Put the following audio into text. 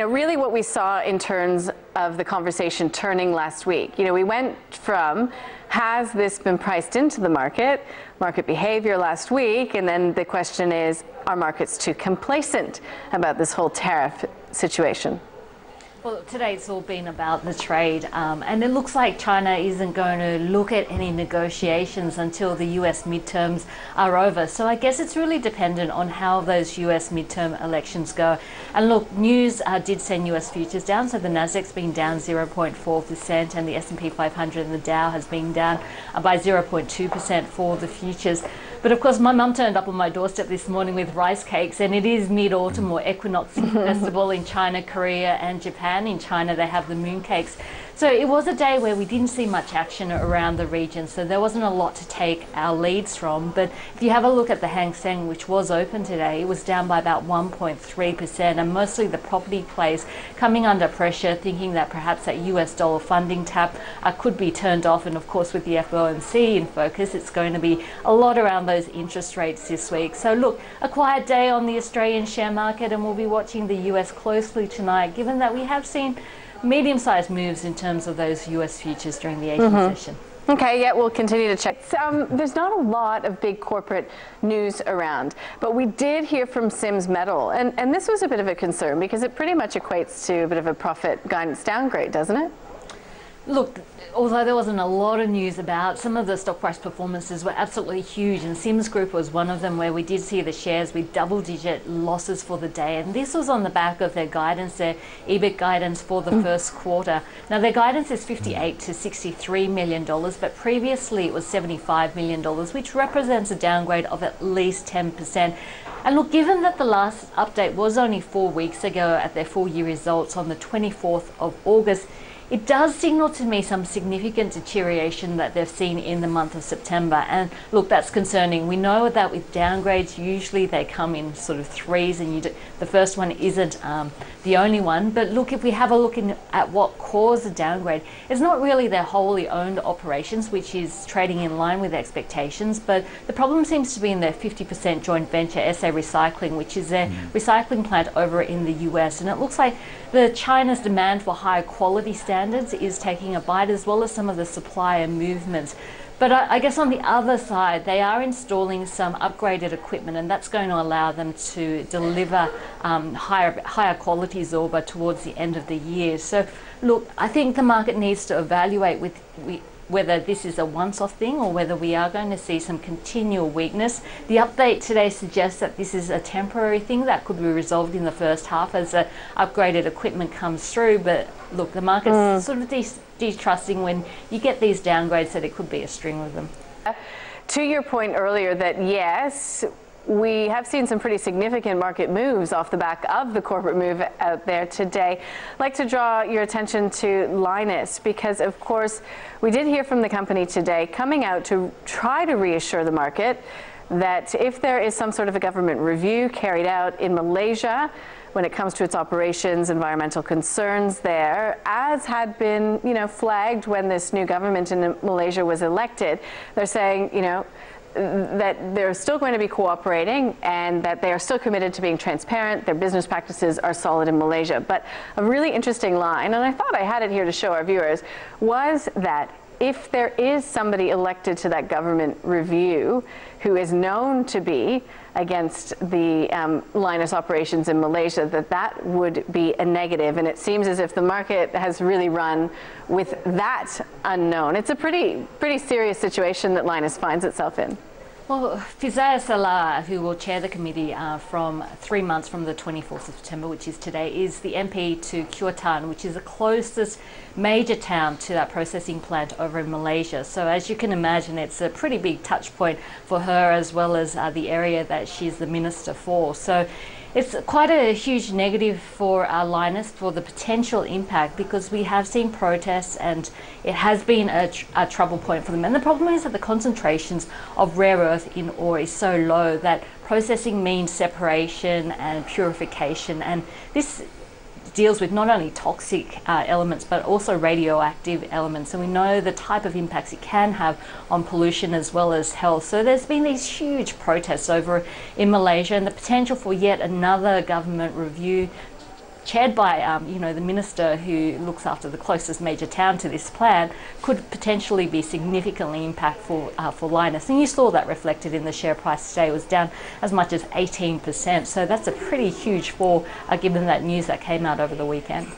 really what we saw in terms of the conversation turning last week. We went from, has this been priced into the market behavior last week, and then the question is, are markets too complacent about this whole tariff situation? Well, today it's all been about the trade, and it looks like China isn't going to look at any negotiations until the US midterms are over. So I guess it's really dependent on how those US midterm elections go. And look, news did send US futures down, so the Nasdaq's been down 0.4%, and the S&P 500 and the Dow has been down by 0.2% for the futures. But of course, my mum turned up on my doorstep this morning with rice cakes, and it is Mid-Autumn or Equinox Festival in China, Korea and Japan. In China, they have the mooncakes. So it was a day where we didn't see much action around the region, so there wasn't a lot to take our leads from. But if you have a look at the Hang Seng, which was open today, it was down by about 1.3%, and mostly the property plays coming under pressure, thinking that perhaps that US dollar funding tap could be turned off. And of course, with the FOMC in focus, it's going to be a lot around those interest rates this week. So look, a quiet day on the Australian share market, and we'll be watching the US closely tonight, given that we have seen medium-sized moves in terms of those US futures during the Asian session. Okay, yeah, we'll continue to check. There's not a lot of big corporate news around, but we did hear from Sims Metal, and this was a bit of a concern because it pretty much equates to a bit of a profit guidance downgrade, doesn't it? Look, although there wasn't a lot of news about, some of the stock price performances were absolutely huge, and Sims Group was one of them, where we did see the shares with double-digit losses for the day, and this was on the back of their guidance, their EBIT guidance for the first quarter. Now, their guidance is $58 to $63 million, but previously it was $75 million, which represents a downgrade of at least 10%. And look, given that the last update was only 4 weeks ago at their full-year results on the 24th of August, it does signal to me some significant deterioration that they've seen in the month of September. And look, that's concerning. We know that with downgrades, usually they come in sort of threes, and the first one isn't the only one. But look, if we have a look at what caused the downgrade, it's not really their wholly owned operations, which is trading in line with expectations, but the problem seems to be in their 50% joint venture, SA Recycling, which is their recycling plant over in the US. And it looks like China's demand for higher quality standards is taking a bite, as well as some of the supplier movements. But I guess on the other side, they are installing some upgraded equipment, and that's going to allow them to deliver higher quality Zorba towards the end of the year. So look, I think the market needs to evaluate whether this is a once-off thing or whether we are going to see some continual weakness. The update today suggests that this is a temporary thing that could be resolved in the first half as the upgraded equipment comes through. But look, the market's sort of distrusting when you get these downgrades that it could be a string of them. To your point earlier that yes, we have seen some pretty significant market moves off the back of the corporate move out there today. I'd like to draw your attention to Lynas, because of course we did hear from the company today coming out to try to reassure the market that if there is some sort of a government review carried out in Malaysia when it comes to its operations, environmental concerns there, as had been, flagged when this new government in Malaysia was elected, they're saying, that they're still going to be cooperating and that they are still committed to being transparent. Their business practices are solid in Malaysia. But a really interesting line, and I thought I had it here to show our viewers, was that if there is somebody elected to that government review who is known to be against the Lynas operations in Malaysia, that would be a negative. And it seems as if the market has really run with that unknown. It's a pretty serious situation that Lynas finds itself in. Well, Fizaya Salah, who will chair the committee from 3 months from the 24th of September, which is today, is the MP to Kuantan, which is the closest major town to that processing plant over in Malaysia. So as you can imagine, it's a pretty big touch point for her, as well as the area that she's the minister for. So it's quite a huge negative for Lynas for the potential impact, because we have seen protests and it has been a trouble point for them. And the problem is that the concentrations of rare earth in ore is so low that processing means separation and purification, and this deals with not only toxic elements but also radioactive elements, and we know the type of impacts it can have on pollution as well as health. So there's been these huge protests over in Malaysia, and the potential for yet another government review chaired by the minister who looks after the closest major town to this plan, could potentially be significantly impactful for Lynas. And you saw that reflected in the share price today. It was down as much as 18%. So that's a pretty huge fall given that news that came out over the weekend.